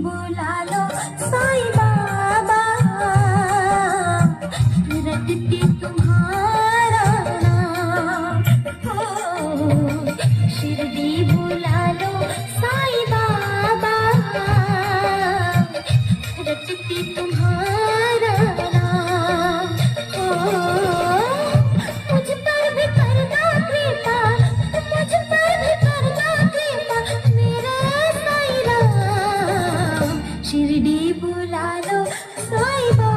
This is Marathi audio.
बुला लो साईं बाबा, रटती तुम्हारा नाम हो। शिरडी बुला लो साईं बाबा, रटती तुम्हारा नाम हो। मुझ पर भी करना कृपा, मुझ पर भी करना कृपा मेरे साईं राम। शिरडी बुला लो साईं बाबा।